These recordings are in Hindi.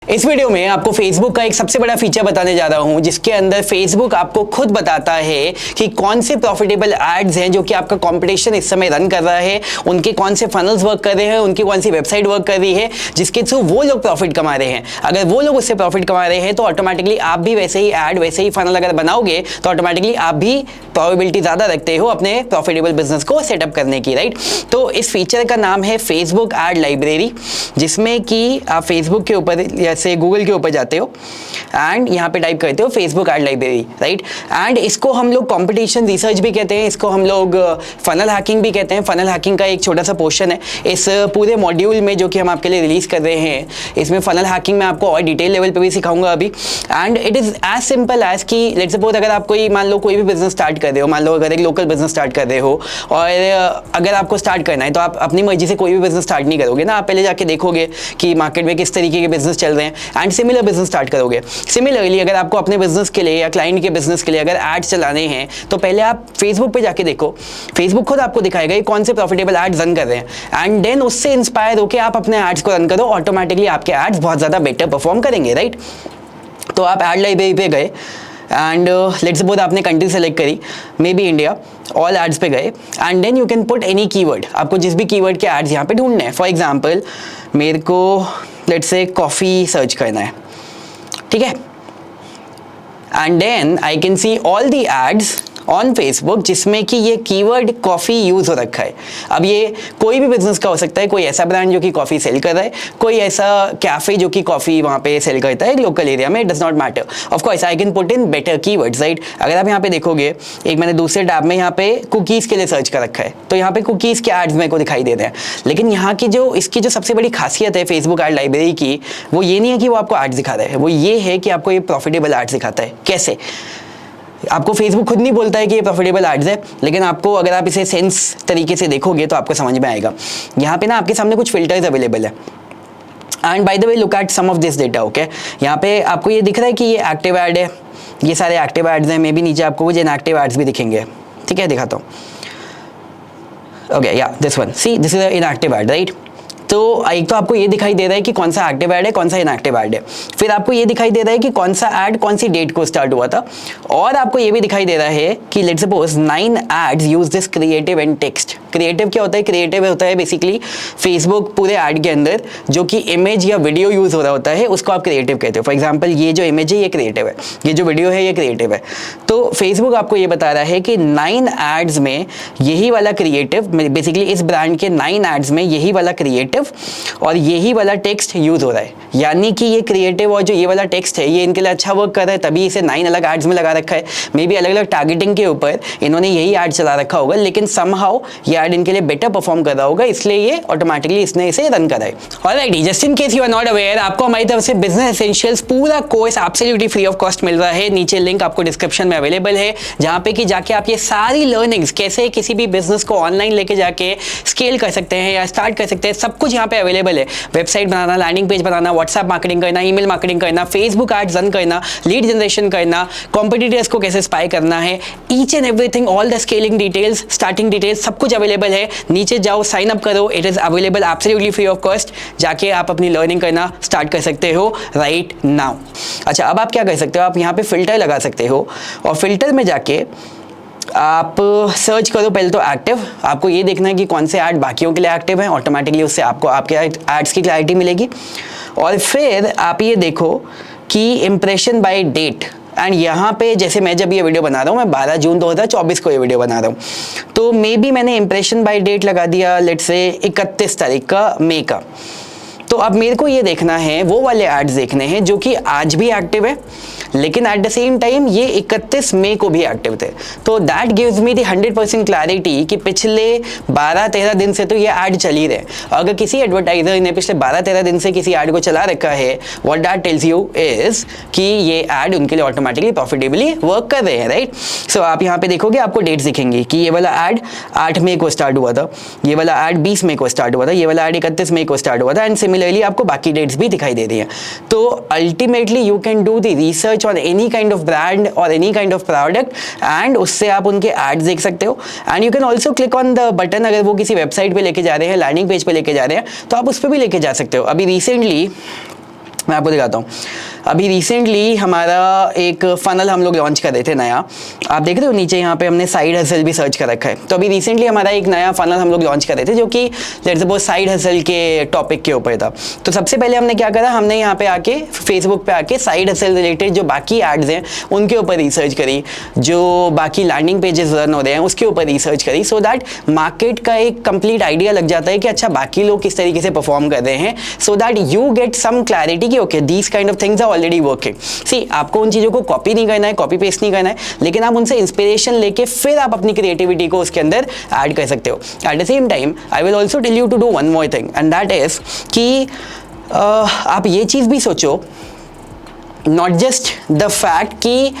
इस वीडियो में आपको फेसबुक का एक सबसे बड़ा फीचर बताने जा रहा हूं जिसके अंदर फेसबुक आपको खुद बताता है कि कौन से प्रॉफिटेबल एड्स हैं जो कि आपका कंपटीशन इस समय रन कर रहा है, उनके कौन से फनल्स वर्क कर रहे हैं, उनकी कौन सी वेबसाइट वर्क कर रही है जिसके थ्रू वो लोग प्रॉफिट कमा रहे हैं। अगर वो लोग उससे प्रॉफिट कमा रहे हैं तो ऑटोमेटिकली आप भी वैसे ही एड, वैसे ही फनल अगर बनाओगे तो ऑटोमेटिकली आप भी प्रोबेबिलिटी ज्यादा रखते हो अपने प्रॉफिटेबल बिजनेस को सेटअप करने की, राइट। तो इस फीचर का नाम है फेसबुक एड लाइब्रेरी, जिसमें कि आप फेसबुक के ऊपर जैसे गूगल के ऊपर जाते हो एंड यहाँ पे टाइप करते हो Facebook ad library, right. And इसको हम लोग कंपटीशन रिसर्च भी कहते हैं, इसको हम लोग फनल हैकिंग भी कहते हैं। फनल हैकिंग का एक छोटा सा पोर्शन है इस पूरे मॉड्यूल में जो कि हम आपके लिए रिलीज कर रहे हैं। इसमें फनल हैकिंग में आपको और डिटेल लेवल पे भी सिखाऊंगा अभी। And it is as simple as कि लेट्स सपोज अगर आप कोई मान लो कोई भी बिजनेस स्टार्ट कर रहे हो, मान लो अगर एक लोकल बिजनेस स्टार्ट कर रहे हो और अगर आपको स्टार्ट करना है तो आप अपनी मर्जी से कोई भी बिजनेस स्टार्ट नहीं करोगे ना, आप पहले जाके देखोगे कि मार्केट में किस तरीके के बिजनेस चल रहे हैं एंड सिमिलर बिजनेस स्टार्ट करोगे। सिमिलरली अगर आपको अपने बिजनेस के लिए या क्लाइंट के बिजनेस के लिए अगर एड्स चलाने हैं तो पहले आप फेसबुक पे जाके देखो, फेसबुक खुद आपको दिखाएगा कि कौन से प्रॉफिटेबल एड्स रन कर रहे हैं एंड देन उससे इंस्पायर होकर आप अपने एड्स को रन करो, ऑटोमेटिकली आपके एड्स बहुत ज़्यादा बेटर परफॉर्म करेंगे, राइट। तो आप एड लाइब्रेरी पे गए एंड लेट्स सपोज आपने कंट्री सेलेक्ट करी, maybe India, all ads पे गए and then you can put any keyword. आपको जिस भी कीवर्ड के एड्स यहाँ पे ढूंढने हैं, फॉर एग्जांपल मेरे को लेट्स से कॉफ़ी सर्च करना है, ठीक है। And then I can see all the ads on Facebook जिसमें कि ये कीवर्ड कॉफ़ी यूज़ हो रखा है। अब ये कोई भी बिजनेस का हो सकता है, कोई ऐसा ब्रांड जो कि कॉफ़ी सेल कर रहा है, कोई ऐसा कैफ़े जो कि कॉफ़ी वहाँ पे सेल करता है लोकल एरिया में, it does not matter. Of course I can put in better keywords, right. अगर आप यहाँ पे देखोगे, एक मैंने दूसरे टैब में यहाँ पे कुकीज़ के लिए सर्च कर रखा है तो यहाँ पे कुकीज़ के एड्स मेरे को दिखाई दे रहे हैं। लेकिन यहाँ की जो इसकी जो सबसे बड़ी खासियत है फेसबुक एड लाइब्रेरी की, वो ये नहीं है कि वो आपको एड्स दिखा रहा है, वो ये है कि आपको ये प्रॉफिटेबल एड्स दिखाता है। कैसे? आपको फेसबुक खुद नहीं बोलता है कि ये प्रॉफिटेबल एड्स है, लेकिन आपको अगर आप इसे सेंस तरीके से देखोगे तो आपको समझ में आएगा। यहाँ पे ना आपके सामने कुछ फिल्टर्स अवेलेबल है and by the way look at some of this data, okay. यहाँ पे आपको ये दिख रहा है कि ये एक्टिव एड है, ये सारे एक्टिव एड्स हैं। मे बी नीचे आपको कुछ इनएक्टिव एड्स भी दिखेंगे, ठीक है, दिखाता हूँ। ओके, या this one, see this is inactive ad, right. तो एक तो आपको ये दिखाई दे रहा है कि कौन सा एक्टिव ऐड है, कौन सा इनएक्टिव ऐड है। फिर आपको ये दिखाई दे रहा है कि कौन सा ऐड कौन सी डेट को स्टार्ट हुआ था, और आपको ये भी दिखाई दे रहा है कि let's suppose 9 ads use this creative and text. Creative क्या होता है? क्रिएटिव होता है बेसिकली फेसबुक पूरे ऐड के अंदर जो कि इमेज या वीडियो यूज हो रहा होता है उसको आप क्रिएटिव कहते हो। फॉर एग्जाम्पल ये जो इमेज है ये क्रिएटिव है, ये जो वीडियो है ये क्रिएटिव है। तो फेसबुक आपको ये बता रहा है कि 9 एड्स में यही वाला क्रिएटिव, बेसिकली इस ब्रांड के 9 एड्स में यही वाला क्रिएटिव और यही वाला टेक्स्ट यूज हो रहा है। यानी कि ये क्रिएटिव और जो ये वाला टेक्स्ट है ये इनके लिए अच्छा वर्क कर रहा है, तभी इसे 9 अलग एड्स में लगा रखा है। मे बी अलग अलग टारगेटिंग के ऊपर इन्होंने यही एड चला रखा होगा, लेकिन समहाउ ये एड इनके लिए बेटर परफॉर्म कर रहा होगा, इसलिए ये ऑटोमेटिकली इसने इसे रन करा है। Alright, just in case you are not aware, आपको हमारी तरफ से बिजनेस एसेंशियल्स पूरा course absolutely free of cost मिल रहा है। नीचे लिंक आपको डिस्क्रिप्शन में अवेलेबल है, जहां पे कि जाके आप ये सारी लर्निंग्स कैसे किसी भी बिजनेस को ऑनलाइन लेके जाके स्केल कर सकते हैं या स्टार्ट कर सकते हैं, सब कुछ यहाँ पे अवेलेबल है। वेबसाइट बनाना, लैंडिंग पेज बनाना, व्हाट्सएप मार्केटिंग करना, ईमेल मार्केटिंग करना, फेसबुक एड्स रन करना, लीड जनरेशन करना, कॉम्पिटिटर्स को कैसे स्पाई करना है, each and everything, all the scaling details, starting details, सब कुछ अवेलेबल है। नीचे जाओ, साइन अप करो, it is available absolutely free of cost. जाके आप अपनी लर्निंग करना स्टार्ट कर सकते हो राइट नाउ। अच्छा, अब आप क्या कर सकते हो, आप यहाँ पे फिल्टर लगा सकते हो और फिल्टर में जाके आप सर्च करो पहले तो एक्टिव। आपको ये देखना है कि कौन से ऐड बाकियों के लिए एक्टिव हैं, ऑटोमेटिकली उससे आपको आपके एड्स की क्लैरिटी मिलेगी। और फिर आप ये देखो कि इम्प्रेशन बाय डेट, एंड यहाँ पे जैसे मैं जब ये वीडियो बना रहा हूँ, मैं 12 जून 2024 को ये वीडियो बना रहा हूँ, तो मे बी मैंने इम्प्रेशन बाय डेट लगा दिया लेट्स से 31 तारीख का मई का। तो अब मेरे को ये देखना है, वो वाले एड्स देखने हैं जो कि आज भी एक्टिव है, लेकिन एट द सेम टाइम ये 31 मई को भी एक्टिव थे। तो that gives me the 100% clarity कि पिछले 12-13 दिन से तो ये ऐड चल ही रहे। अगर किसी एडवर्टाइजर ने पिछले 12-13 दिन से किसी ऐड को चला रखा है, what that tells you is कि ये ऐड उनके लिए ऑटोमेटिकली प्रॉफिटेबली वर्क कर रहे हैं, राइट। सो आप यहाँ पे देखोगे, आपको डेट्स दिखेंगी कि ये वाला ऐड 8 मई को स्टार्ट हुआ था, ये वाला ऐड 20 मई को स्टार्ट हुआ था, ये वाला ऐड 31 मई को स्टार्ट हुआ था, एंड सिमिलरली आपको बाकी डेट्स भी दिखाई दे रही हैं। तो ultimately you can do the research on any kind of brand or any kind of product and उससे आप उनके एड्स देख सकते हो। And you can also click on the button, अगर वो किसी वेबसाइट पे लेके जा रहे हैं, लैंडिंग पेज पे लेके जा रहे हैं, तो आप उस पर भी लेके जा सकते हो। अभी रिसेंटली मैं आपको दिखाता हूँ। अभी रिसेंटली हमारा एक फनल हम लोग लॉन्च कर रहे थे नया, आप देख रहे हो नीचे यहाँ पे हमने साइड हसल भी सर्च कर रखा है। तो अभी रिसेंटली हमारा एक नया फनल हम लोग लॉन्च कर रहे थे जो कि लेट्स सपोज साइड हसल के टॉपिक के ऊपर था। तो सबसे पहले हमने क्या करा, हमने यहाँ पे आके फेसबुक पे आके साइड हसल रिलेटेड जो बाकी एड्स हैं उनके ऊपर रिसर्च करी, जो बाकी लैंडिंग पेजेस रन हो रहे हैं उसके ऊपर रिसर्च करी, सो दैट मार्केट का एक कंप्लीट आइडिया लग जाता है कि अच्छा बाकी लोग किस तरीके से परफॉर्म कर रहे हैं, so that you get some clarity कि okay these kind of things are already working. See, आपको उन चीज़ों को कॉपी नहीं करना है, कॉपी पेस्ट नहीं करना है, लेकिन आप उनसे इंस्पिरेशन लेके फिर आप अपनी क्रिएटिविटी को उसके अंदर ऐड कर सकते हो। At the same time I will also tell you to do one more thing and that is कि आप ये चीज़ भी सोचो, नॉट जस्ट द फैक्ट कि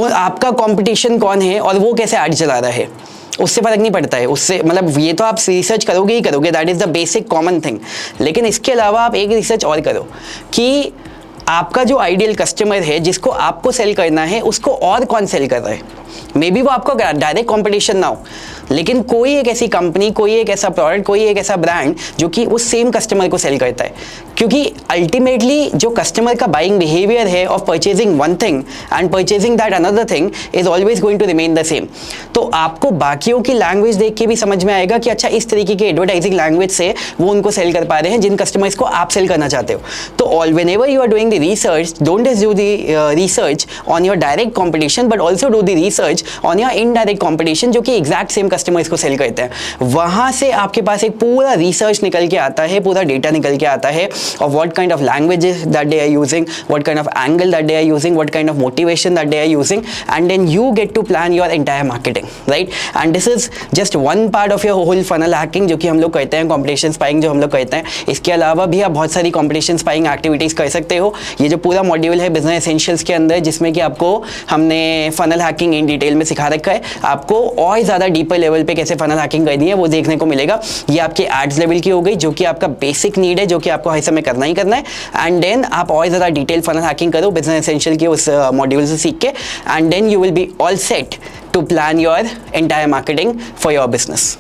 आपका कंपटीशन कौन है और वो कैसे ऐड चला रहा है, उससे फर्क नहीं पड़ता है, उससे मतलब ये तो आप रिसर्च करोगे ही करोगे, that is the basic common thing. लेकिन इसके अलावा आप एक रिसर्च और करो कि आपका जो आइडियल कस्टमर है जिसको आपको सेल करना है उसको और कौन सेल कर रहा है। मे बी वो आपको डायरेक्ट कंपटीशन ना हो, लेकिन कोई एक ऐसी कंपनी, कोई एक ऐसा प्रोडक्ट, कोई एक ऐसा ब्रांड जो कि उस सेम कस्टमर को सेल करता है। क्योंकि अल्टीमेटली जो कस्टमर का बाइंग बिहेवियर है of purchasing one thing and purchasing that another thing is always going to remain the same. तो आपको बाकियों की लैंग्वेज देख के भी समझ में आएगा कि अच्छा इस तरीके के एडवर्टाइजिंग लैंग्वेज से वो उनको सेल कर पा रहे हैं जिन कस्टमर्स को आप सेल करना चाहते हो। तो all whenever you are doing the research, don't just do the research on your direct competition but also do the research on your indirect competition जो कि एग्जैक्ट सेम कस्टमर्स को सेल करते हैं। वहां से आपके पास एक पूरा रिसर्च निकल के आता है, पूरा डेटा निकल के आता है of what kind of languages that they are using, what kind of angle that they are using, what kind of motivation that they are using, and then you get to plan your entire marketing, right? And this is just one part of your whole funnel hacking जो कि हम लोग कहते हैं competition spying जो हम लोग कहते हैं। इसके अलावा भी आप बहुत सारी competition spying activities कर सकते हो। ये जो पूरा मॉड्यूल है बिजनेस एसेंशियल्स के अंदर जिसमें कि आपको हमने funnel hacking इन डिटेल में सिखा रखा है, आपको और ज़्यादा डीपर लेवल पे कैसे funnel hacking करनी है वो देखने को मिलेगा। ये आपके एड्स लेवल की हो गई जो कि आपका बेसिक नीड है, जो कि आपको हर समय करना ही करना है। एंड देन आप और ज़्यादा डिटेल फनल हैकिंग करो बिजनेस एसेंशियल के उस मॉड्यूल से सीख के, and then you will be all set to plan your entire marketing for your business.